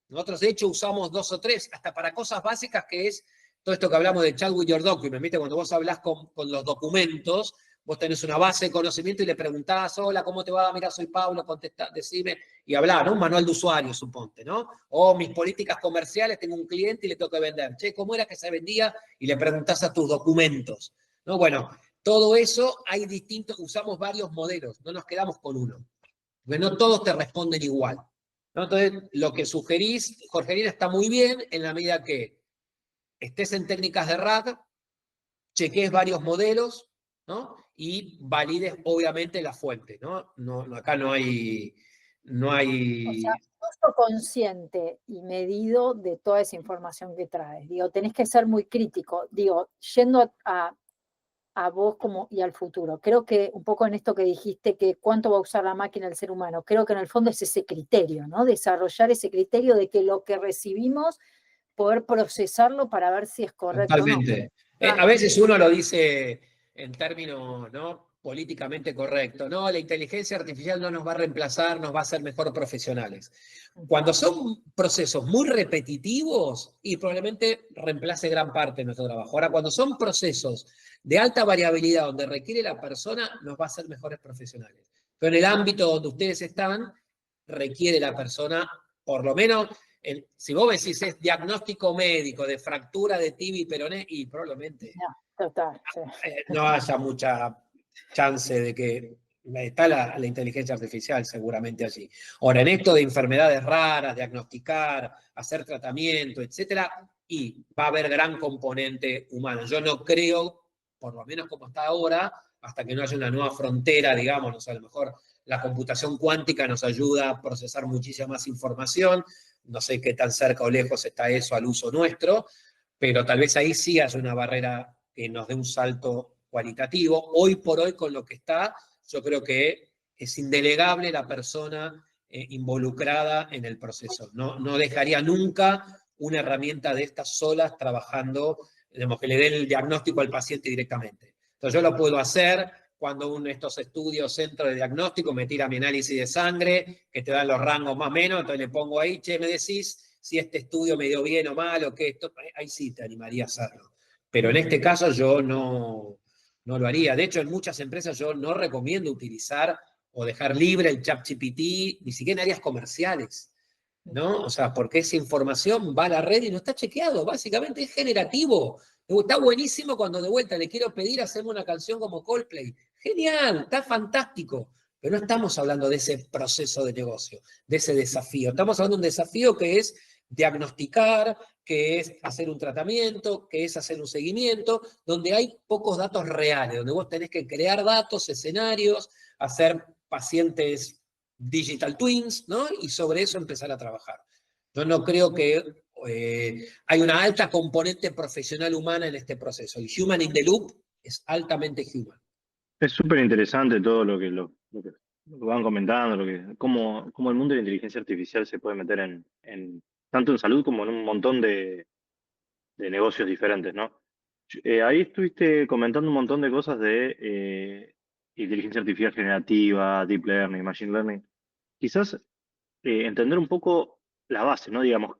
B: Nosotros, de hecho, usamos 2 o 3, hasta para cosas básicas, que es todo esto que hablamos de chat with your document, ¿viste? Cuando vos hablás con los documentos, vos tenés una base de conocimiento y le preguntás, hola, ¿cómo te va? Mira, soy Pablo, contestá, decime, y hablá, ¿no? Un manual de usuario, suponte, ¿no? O mis políticas comerciales, tengo un cliente y le tengo que vender. Che, ¿cómo era que se vendía? Y le preguntás a tus documentos, ¿no? Bueno, todo eso hay distintos, usamos varios modelos, no nos quedamos con uno, porque no todos te responden igual, ¿no? Entonces, lo que sugerís, Jorgelina, está muy bien en la medida que estés en técnicas de RAG, chequees varios modelos, ¿no? Y valides, obviamente, la fuente, ¿no? Acá no hay... No
A: O sea,
B: hay...
A: uso consciente y medido de toda esa información que traes. Digo, tenés que ser muy crítico. Digo, yendo a vos como y al futuro. Creo que un poco en esto que dijiste, que cuánto va a usar la máquina el ser humano, creo que en el fondo es ese criterio, ¿no? Desarrollar ese criterio de que lo que recibimos, poder procesarlo para ver si es correcto o no.
B: Totalmente. A veces uno lo dice en términos, ¿no?, políticamente correctos. No, la inteligencia artificial no nos va a reemplazar, nos va a hacer mejor profesionales. Cuando son procesos muy repetitivos, y probablemente reemplace gran parte de nuestro trabajo. Ahora, cuando son procesos de alta variabilidad, donde requiere la persona, nos va a hacer mejores profesionales. Pero en el ámbito donde ustedes están, requiere la persona, por lo menos, si vos decís es diagnóstico médico de fractura de tibia y peroné, y probablemente
A: Total, sí.
B: no haya mucha chance de que está la inteligencia artificial seguramente allí. Ahora, en esto de enfermedades raras, diagnosticar, hacer tratamiento, etcétera, y va a haber gran componente humano. Yo no creo, por lo menos como está ahora, hasta que no haya una nueva frontera, digamos, a lo mejor la computación cuántica nos ayuda a procesar muchísima más información. No sé qué tan cerca o lejos está eso al uso nuestro, pero tal vez ahí sí haya una barrera que nos dé un salto cualitativo. Hoy por hoy, con lo que está, yo creo que es indelegable la persona involucrada en el proceso. No dejaría nunca una herramienta de estas solas trabajando, digamos, que le dé el diagnóstico al paciente directamente. Entonces yo lo puedo hacer cuando uno de estos estudios, centro de diagnóstico, me tira mi análisis de sangre, que te dan los rangos más o menos, entonces le pongo ahí, che, me decís si este estudio me dio bien o mal, o qué, esto, ahí sí te animaría a hacerlo. Pero en este caso yo no lo haría. De hecho, en muchas empresas yo no recomiendo utilizar o dejar libre el ChatGPT, ni siquiera en áreas comerciales, ¿no? O sea, porque esa información va a la red y no está chequeado, básicamente es generativo. Está buenísimo cuando de vuelta le quiero pedir hacerme una canción como Coldplay. Genial, está fantástico. Pero no estamos hablando de ese proceso de negocio, de ese desafío. Estamos hablando de un desafío que es diagnosticar, que es hacer un tratamiento, que es hacer un seguimiento, donde hay pocos datos reales, donde vos tenés que crear datos, escenarios, hacer pacientes digital twins, ¿no? Y sobre eso empezar a trabajar. Yo no creo que hay una alta componente profesional humana en este proceso. El human in the loop es altamente human.
C: Es súper interesante todo lo que van comentando, cómo el mundo de la inteligencia artificial se puede meter tanto en salud como en un montón de negocios diferentes, ¿no? Ahí estuviste comentando un montón de cosas de inteligencia artificial generativa, deep learning, machine learning. Quizás entender un poco la base, ¿no? Digamos,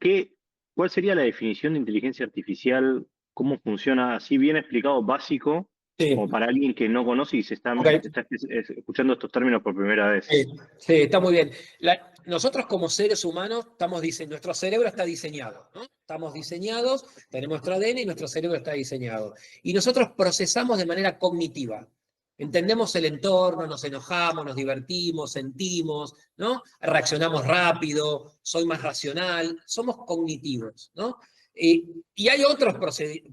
C: ¿cuál sería la definición de inteligencia artificial? ¿Cómo funciona? Así bien explicado, básico,
B: Sí.
C: como para alguien que no conoce y está escuchando estos términos por primera vez.
B: Sí, está muy bien. Nosotros como seres humanos nuestro cerebro está diseñado, ¿no? Estamos diseñados, tenemos nuestro ADN y nuestro cerebro está diseñado. Y nosotros procesamos de manera cognitiva. Entendemos el entorno, nos enojamos, nos divertimos, sentimos, ¿no? Reaccionamos rápido, soy más racional, somos cognitivos, ¿no? Y hay otros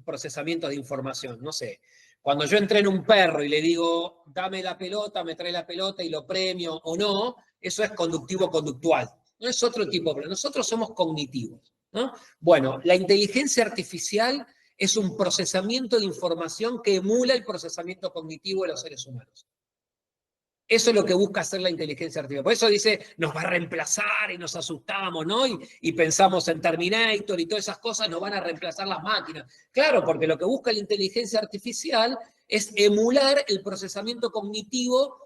B: procesamientos de información, no sé. Cuando yo entreno un perro y le digo, dame la pelota, me trae la pelota y lo premio o no, eso es conductivo-conductual. No es otro tipo, pero nosotros somos cognitivos, ¿no? Bueno, la inteligencia artificial es un procesamiento de información que emula el procesamiento cognitivo de los seres humanos. Eso es lo que busca hacer la inteligencia artificial. Por eso dice, nos va a reemplazar y nos asustamos, ¿no? Y pensamos en Terminator y todas esas cosas, nos van a reemplazar las máquinas. Claro, porque lo que busca la inteligencia artificial es emular el procesamiento cognitivo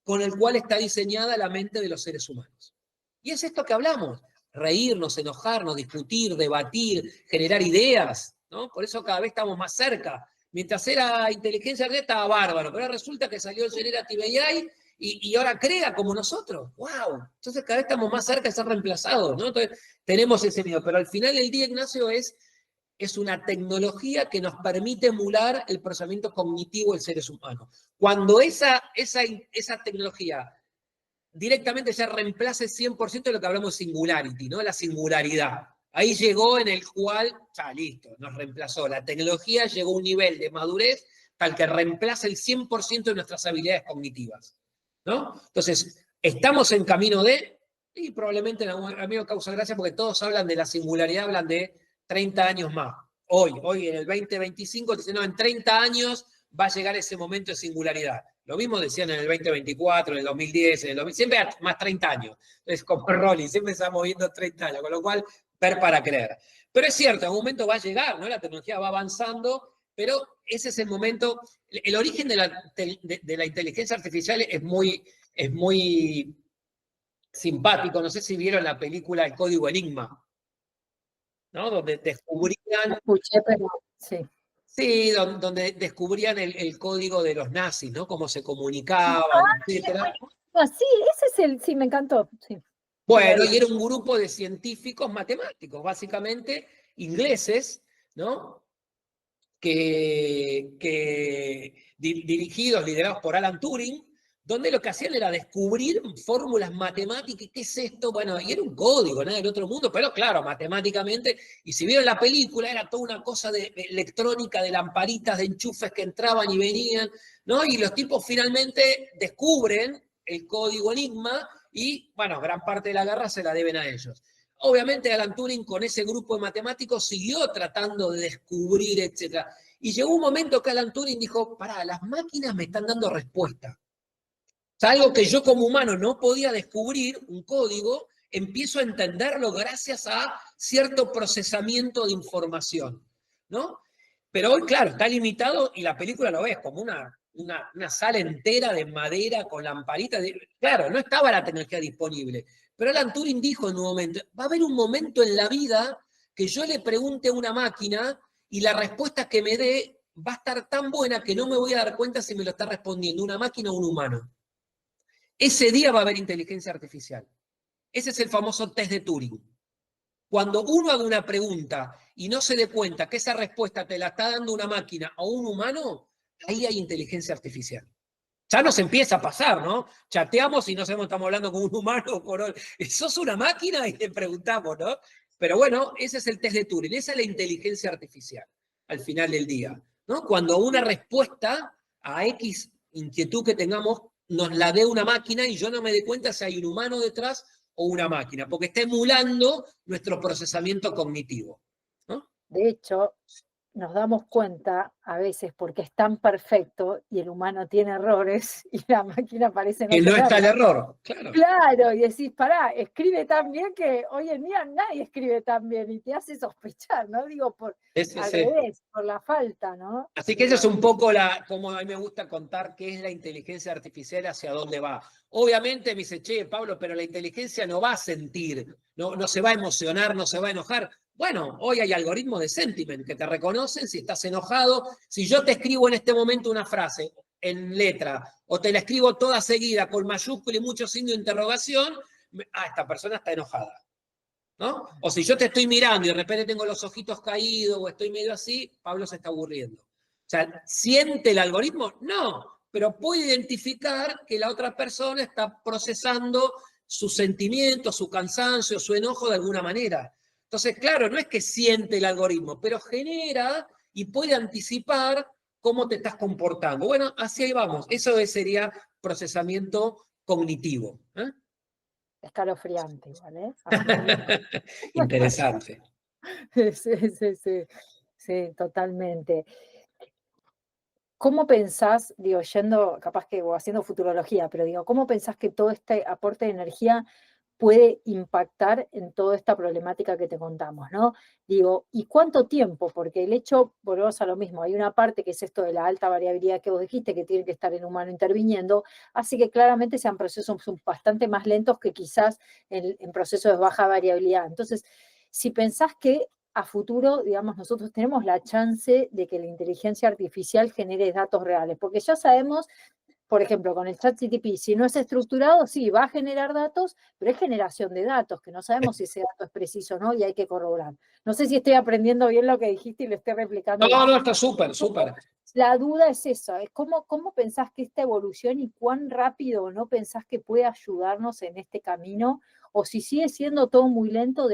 B: con el cual está diseñada la mente de los seres humanos. Y es esto que hablamos, reírnos, enojarnos, discutir, debatir, generar ideas, ¿no? Por eso cada vez estamos más cerca. Mientras era inteligencia artificial estaba bárbaro, pero ahora resulta que salió el Generative AI y ahora crea como nosotros. ¡Wow! Entonces cada vez estamos más cerca de ser reemplazados, ¿no? Entonces tenemos ese miedo. Pero al final del día, Ignacio, es una tecnología que nos permite emular el procesamiento cognitivo del ser humano. Cuando esa tecnología directamente ya reemplace 100% de lo que hablamos de singularity, ¿no? La singularidad. Ahí llegó en el cual, ya listo, nos reemplazó. La tecnología llegó a un nivel de madurez tal que reemplaza el 100% de nuestras habilidades cognitivas, ¿no? Entonces, estamos en camino y probablemente a mí me causa gracia porque todos hablan de la singularidad, hablan de 30 años más. Hoy en el 2025, dicen, no, en 30 años va a llegar ese momento de singularidad. Lo mismo decían en el 2024, en el 2010, en el 2000, siempre más 30 años. Es como Rolling, siempre se va moviendo 30 años, con lo cual, ver para creer. Pero es cierto, en un momento va a llegar, ¿no? La tecnología va avanzando pero ese es el momento. El origen de la inteligencia artificial es muy simpático. No sé si vieron la película El Código Enigma, ¿no? Donde descubrían.
A: Escuché, pero sí.
B: Sí, donde descubrían el código de los nazis, ¿no? Cómo se comunicaban, etcétera.
A: Sí, ese es el, sí, me encantó. Sí.
B: Bueno, y era un grupo de científicos matemáticos, básicamente ingleses, ¿no? Dirigidos, liderados por Alan Turing, donde lo que hacían era descubrir fórmulas matemáticas. ¿Qué es esto? Bueno, y era un código, nada del otro mundo, pero claro, matemáticamente. Y si vieron la película, era toda una cosa de electrónica, de lamparitas, de enchufes que entraban y venían, ¿no? Y los tipos finalmente descubren el código Enigma y, bueno, gran parte de la guerra se la deben a ellos. Obviamente Alan Turing con ese grupo de matemáticos siguió tratando de descubrir, etc. Y llegó un momento que Alan Turing dijo, pará, las máquinas me están dando respuesta. O sea, algo que yo como humano no podía descubrir, un código, empiezo a entenderlo gracias a cierto procesamiento de información, ¿no? Pero hoy, claro, está limitado y la película lo ves como una sala entera de madera con lamparitas. Claro, no estaba la tecnología disponible. Pero Alan Turing dijo en un momento, va a haber un momento en la vida que yo le pregunte a una máquina y la respuesta que me dé va a estar tan buena que no me voy a dar cuenta si me lo está respondiendo una máquina o un humano. Ese día va a haber inteligencia artificial. Ese es el famoso test de Turing. Cuando uno haga una pregunta y no se dé cuenta que esa respuesta te la está dando una máquina o un humano, ahí hay inteligencia artificial. Ya nos empieza a pasar, ¿no? Chateamos y no sabemos si estamos hablando con un humano o con otro. ¿Sos una máquina? Y le preguntamos, ¿no? Pero bueno, ese es el test de Turing, esa es la inteligencia artificial al final del día, ¿no? Cuando una respuesta a X inquietud que tengamos nos la dé una máquina y yo no me dé cuenta si hay un humano detrás o una máquina, porque está emulando nuestro procesamiento cognitivo, ¿no?
A: De hecho, nos damos cuenta a veces porque es tan perfecto y el humano tiene errores y la máquina parece no
B: Que no está el
A: tenerlos.
B: error, claro.
A: Claro, y decís, pará, escribe tan bien que hoy en día nadie escribe tan bien y te hace sospechar, ¿no? Digo, al revés, por la falta, ¿no?
B: Así que eso es un poco como a mí me gusta contar qué es la inteligencia artificial, hacia dónde va. Obviamente me dice, che, Pablo, pero la inteligencia no va a sentir, no se va a emocionar, no se va a enojar. Bueno, hoy hay algoritmos de sentiment que te reconocen si estás enojado. Si yo te escribo en este momento una frase en letra o te la escribo toda seguida con mayúscula y mucho signo de interrogación, esta persona está enojada, ¿no? O si yo te estoy mirando y de repente tengo los ojitos caídos o estoy medio así, Pablo se está aburriendo. O sea, ¿siente el algoritmo? No, pero puede identificar que la otra persona está procesando sus sentimientos, su cansancio, su enojo de alguna manera. Entonces, claro, no es que siente el algoritmo, pero genera y puede anticipar cómo te estás comportando. Bueno, así ahí vamos. Eso sería procesamiento cognitivo.
A: Escalofriante, ¿vale?
B: Interesante.
A: Sí, totalmente. ¿Cómo pensás, digo, yendo, capaz que o haciendo futurología, pero digo, ¿cómo pensás que todo este aporte de energía puede impactar en toda esta problemática que te contamos, ¿no? Digo, ¿y cuánto tiempo? Porque el hecho, volvemos a lo mismo, hay una parte que es esto de la alta variabilidad que vos dijiste, que tiene que estar el humano interviniendo, así que claramente sean procesos bastante más lentos que quizás en procesos de baja variabilidad. Entonces, si pensás que a futuro, digamos, nosotros tenemos la chance de que la inteligencia artificial genere datos reales, porque ya sabemos, por ejemplo, con el ChatGPT, si no es estructurado, sí, va a generar datos, pero es generación de datos, que no sabemos si ese dato es preciso o no y hay que corroborar. No sé si estoy aprendiendo bien lo que dijiste y lo estoy replicando.
B: No, está súper, súper.
A: La duda es esa, es cómo pensás que esta evolución y cuán rápido no pensás que puede ayudarnos en este camino, o si sigue siendo todo muy lento,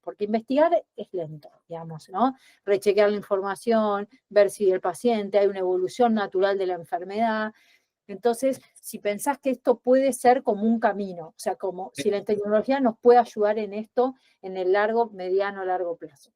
A: porque investigar es lento, digamos, ¿no? Rechequear la información, ver si el paciente hay una evolución natural de la enfermedad. Entonces, si pensás que esto puede ser como un camino, o sea, como si la tecnología nos puede ayudar en esto en el mediano, largo plazo.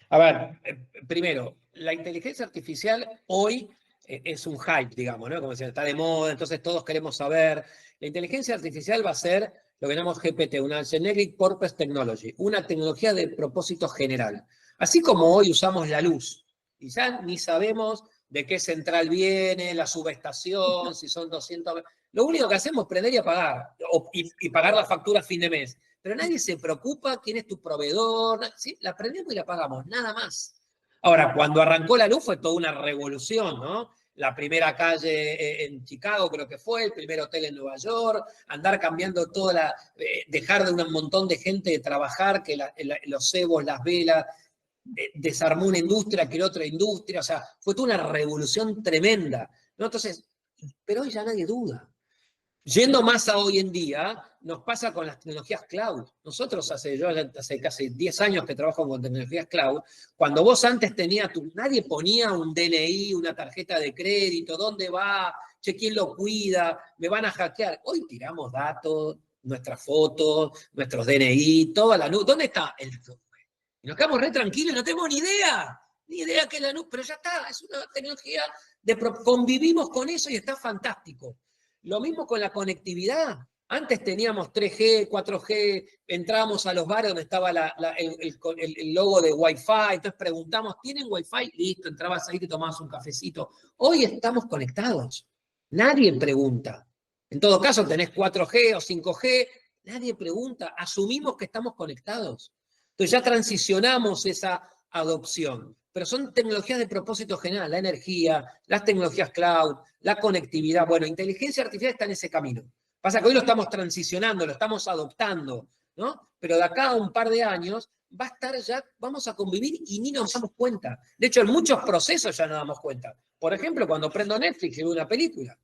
B: A ver, primero, la inteligencia artificial hoy es un hype, digamos, ¿no? Como decía, está de moda, entonces todos queremos saber. La inteligencia artificial va a ser lo que llamamos GPT, una Generic Purpose Technology, una tecnología de propósito general. Así como hoy usamos la luz Y ya ni sabemos de qué central viene, la subestación, si son 200... Lo único que hacemos es prender y apagar, y pagar la factura a fin de mes. Pero nadie se preocupa quién es tu proveedor, ¿sí? La prendemos y la pagamos, nada más. Ahora, cuando arrancó la luz fue toda una revolución, ¿no? La primera calle en Chicago creo que fue, el primer hotel en Nueva York, andar cambiando toda la... dejar de un montón de gente de trabajar, que los cebos, las velas, desarmó una industria, creó otra industria, o sea, fue toda una revolución tremenda, ¿no? Entonces, pero hoy ya nadie duda. Yendo más a hoy en día, nos pasa con las tecnologías cloud. Nosotros yo hace casi 10 años que trabajo con tecnologías cloud. Cuando vos antes tenías, nadie ponía un DNI, una tarjeta de crédito, ¿dónde va? Che, ¿quién lo cuida? ¿Me van a hackear? Hoy tiramos datos, nuestras fotos, nuestros DNI, toda la nube. ¿Dónde está el nube? Y nos quedamos re tranquilos, no tenemos ni idea que es la nube, pero ya está, es una tecnología, convivimos con eso y está fantástico. Lo mismo con la conectividad. Antes teníamos 3G, 4G, entrábamos a los bares donde estaba el logo de Wi-Fi, entonces preguntamos, ¿tienen Wi-Fi? Listo, entrabas ahí, te tomabas un cafecito. Hoy estamos conectados. Nadie pregunta. En todo caso, tenés 4G o 5G, nadie pregunta. Asumimos que estamos conectados. Entonces ya transicionamos esa adopción. Pero son tecnologías de propósito general, la energía, las tecnologías cloud, la conectividad. Bueno, inteligencia artificial está en ese camino. Pasa que hoy lo estamos transicionando, lo estamos adoptando, ¿no? Pero de acá a un par de años va a estar ya, vamos a convivir y ni nos damos cuenta. De hecho, en muchos procesos ya nos damos cuenta. Por ejemplo, cuando prendo Netflix y veo una película.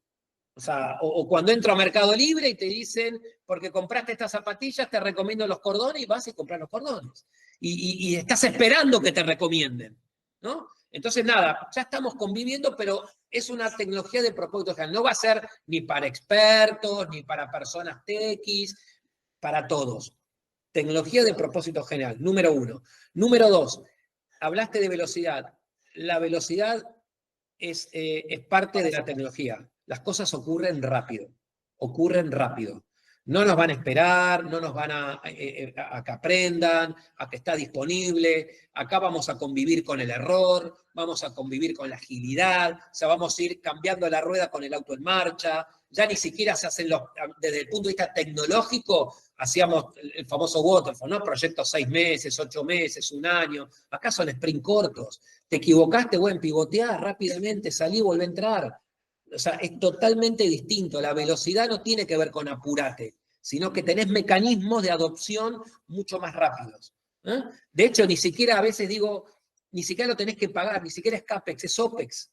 B: O sea, o cuando entro a Mercado Libre y te dicen, porque compraste estas zapatillas, te recomiendo los cordones y vas y compras los cordones. Y estás esperando que te recomienden, ¿no? Entonces, nada, ya estamos conviviendo, pero es una tecnología de propósito general. No va a ser ni para expertos, ni para personas tequis, para todos. Tecnología de propósito general, número 1. Número 2, hablaste de velocidad. La velocidad es parte de la tecnología. Las cosas ocurren rápido. No nos van a esperar, no nos van a que aprendan, a que está disponible. Acá vamos a convivir con el error, vamos a convivir con la agilidad, o sea, vamos a ir cambiando la rueda con el auto en marcha. Ya ni siquiera se hacen desde el punto de vista tecnológico, hacíamos el famoso waterfall, ¿no? Proyectos 6 meses, 8 meses, 1 año. Acá son sprint cortos. Te equivocaste, bueno, pivotear rápidamente, salí, volvé a entrar. O sea, es totalmente distinto. La velocidad no tiene que ver con apurate, sino que tenés mecanismos de adopción mucho más rápidos. ¿Eh? De hecho, ni siquiera a veces digo, ni siquiera lo tenés que pagar, ni siquiera es CAPEX, es OPEX,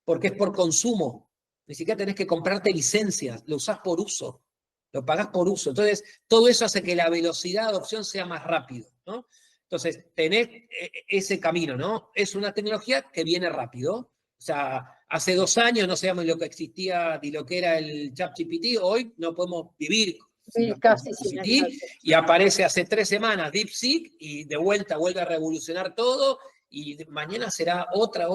B: porque es por consumo. Ni siquiera tenés que comprarte licencias, lo usás por uso, lo pagás por uso. Entonces, todo eso hace que la velocidad de adopción sea más rápido, ¿no? Entonces, tenés ese camino, ¿no? Es una tecnología que viene rápido. O sea, hace 2 años no sabíamos lo que existía ni lo que era el ChatGPT, hoy no podemos vivir
A: sí, casi sin
B: ChatGPT, y aparece hace 3 semanas DeepSeek y de vuelta vuelve a revolucionar todo y mañana será otra,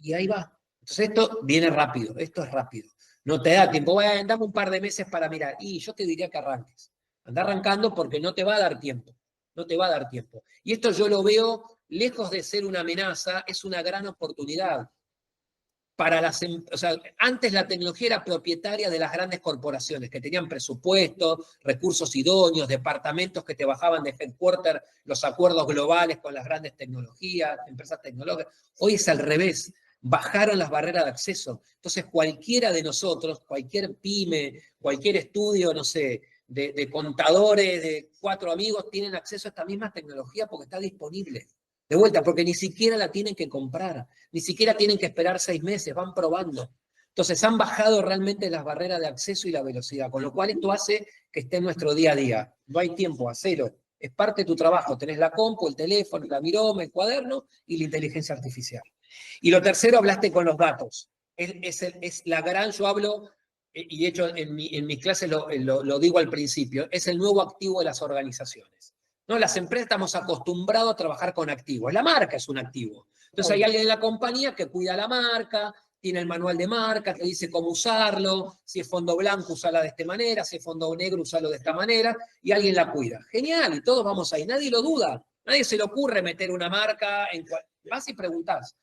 B: y ahí va. Entonces esto viene rápido, esto es rápido. No te da tiempo, dame un par de meses para mirar. Y yo te diría que arranques. Anda arrancando porque no te va a dar tiempo. No te va a dar tiempo. Y esto yo lo veo, lejos de ser una amenaza, es una gran oportunidad. O sea, antes la tecnología era propietaria de las grandes corporaciones que tenían presupuestos, recursos idóneos, departamentos que te bajaban de headquarter los acuerdos globales con las grandes tecnologías, empresas tecnológicas. Hoy es al revés, bajaron las barreras de acceso. Entonces cualquiera de nosotros, cualquier pyme, cualquier estudio, no sé, de contadores, de 4 amigos, tienen acceso a esta misma tecnología porque está disponible. De vuelta, porque ni siquiera la tienen que comprar, ni siquiera tienen que esperar 6 meses, van probando. Entonces han bajado realmente las barreras de acceso y la velocidad, con lo cual esto hace que esté en nuestro día a día. No hay tiempo, hacelo. Es parte de tu trabajo. Tenés la compu, el teléfono, la virome, el cuaderno y la inteligencia artificial. Y lo tercero, hablaste con los datos. Es la gran, yo hablo, y de hecho en mis clases lo digo al principio, es el nuevo activo de las organizaciones. ¿No? Las empresas estamos acostumbrados a trabajar con activos. La marca es un activo. Entonces hay alguien en la compañía que cuida la marca, tiene el manual de marca, te dice cómo usarlo, si es fondo blanco, usala de esta manera, si es fondo negro, usalo de esta manera, y alguien la cuida. Genial, y todos vamos ahí, nadie lo duda, nadie se le ocurre meter una marca, vas y preguntás.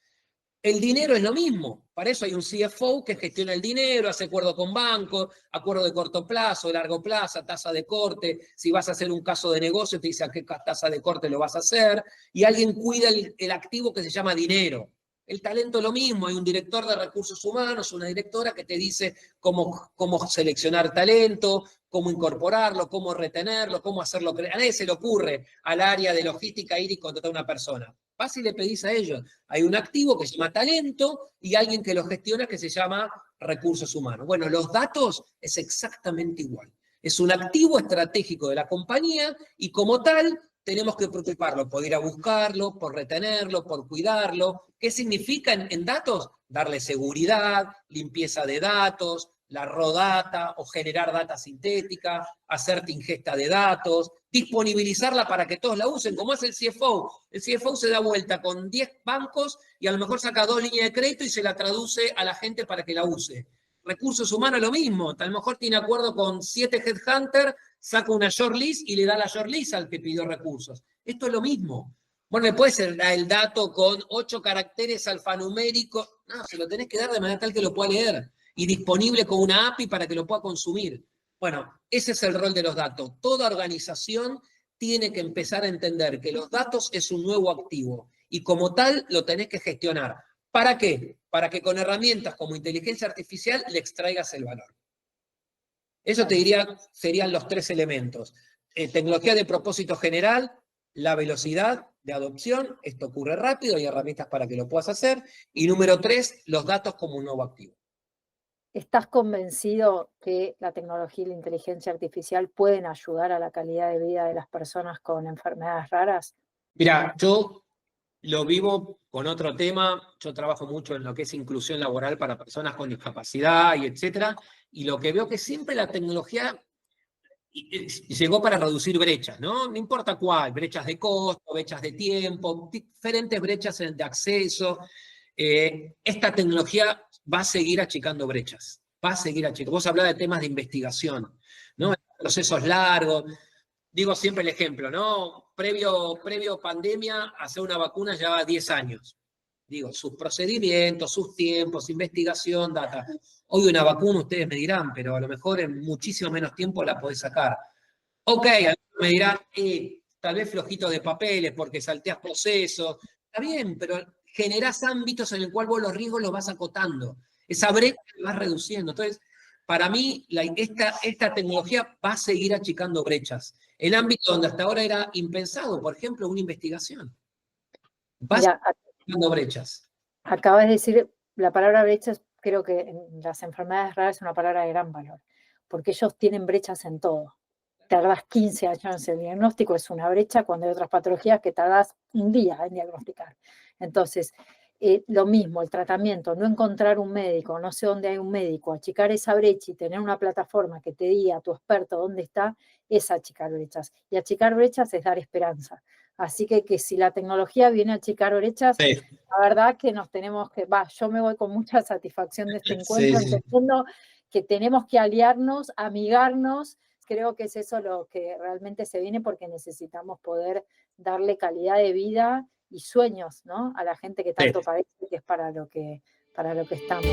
B: El dinero es lo mismo. Para eso hay un CFO que gestiona el dinero, hace acuerdo con bancos, acuerdo de corto plazo, de largo plazo, tasa de corte. Si vas a hacer un caso de negocio, te dice a qué tasa de corte lo vas a hacer. Y alguien cuida el activo que se llama dinero. El talento es lo mismo. Hay un director de recursos humanos, una directora que te dice cómo seleccionar talento, cómo incorporarlo, cómo retenerlo, cómo hacerlo crecer. A nadie se le ocurre al área de logística ir y contratar a una persona. Vas y le pedís a ellos. Hay un activo que se llama talento y alguien que lo gestiona que se llama recursos humanos. Bueno, los datos es exactamente igual. Es un activo estratégico de la compañía y como tal tenemos que preocuparlo por ir a buscarlo, por retenerlo, por cuidarlo. ¿Qué significa en datos? Darle seguridad, limpieza de datos, la raw data o generar data sintética, hacerte ingesta de datos, disponibilizarla para que todos la usen, como hace el CFO. El CFO se da vuelta con 10 bancos y a lo mejor saca 2 líneas de crédito y se la traduce a la gente para que la use. Recursos humanos lo mismo, a lo mejor tiene acuerdo con 7 headhunters, saca una shortlist y le da la shortlist al que pidió recursos. Esto es lo mismo. Bueno, le puedes dar el dato con 8 caracteres alfanuméricos. No, se lo tenés que dar de manera tal que lo pueda leer y disponible con una API para que lo pueda consumir. Bueno, ese es el rol de los datos. Toda organización tiene que empezar a entender que los datos es un nuevo activo y como tal lo tenés que gestionar. ¿Para qué? Para que con herramientas como inteligencia artificial le extraigas el valor. Eso te diría, serían los 3 elementos. Tecnología de propósito general, la velocidad de adopción, esto ocurre rápido, hay herramientas para que lo puedas hacer. Y número 3, los datos como un nuevo activo.
A: ¿Estás convencido que la tecnología y la inteligencia artificial pueden ayudar a la calidad de vida de las personas con enfermedades raras?
B: Mira, yo lo vivo con otro tema. Yo trabajo mucho en lo que es inclusión laboral para personas con discapacidad y etcétera. Y lo que veo que siempre la tecnología llegó para reducir brechas, ¿no? No importa cuál, brechas de costo, brechas de tiempo, diferentes brechas de acceso. Esta tecnología va a seguir achicando brechas, va a seguir achicando. Vos hablabas de temas de investigación, ¿no? Procesos largos. Digo siempre el ejemplo, ¿no? Previo pandemia, hacer una vacuna llevaba 10 años. Digo, sus procedimientos, sus tiempos, investigación, data. Hoy una vacuna, ustedes me dirán, pero a lo mejor en muchísimo menos tiempo la podés sacar. Ok, me dirán, tal vez flojito de papeles porque salteás procesos. Está bien, pero generás ámbitos en el cual vos los riesgos los vas acotando. Esa brecha la vas reduciendo. Entonces, para mí, esta tecnología va a seguir achicando brechas. El ámbito donde hasta ahora era impensado, por ejemplo, una investigación. Va a seguir achicando brechas.
A: Acabas de decir, la palabra brechas, creo que en las enfermedades raras es una palabra de gran valor, porque ellos tienen brechas en todo. Tardas 15 años en el diagnóstico, es una brecha, cuando hay otras patologías que tardas un día en diagnosticar. Entonces, lo mismo, el tratamiento, no encontrar un médico, no sé dónde hay un médico, achicar esa brecha y tener una plataforma que te diga a tu experto dónde está, es achicar brechas. Y achicar brechas es dar esperanza. Así que si la tecnología viene a achicar brechas,
B: Sí.
A: la verdad que nos tenemos que, yo me voy con mucha satisfacción de este encuentro, entendiendo que tenemos que aliarnos, amigarnos. Creo que es eso lo que realmente se viene, porque necesitamos poder darle calidad de vida y sueños, ¿no? A la gente que tanto padece, que es para lo que estamos.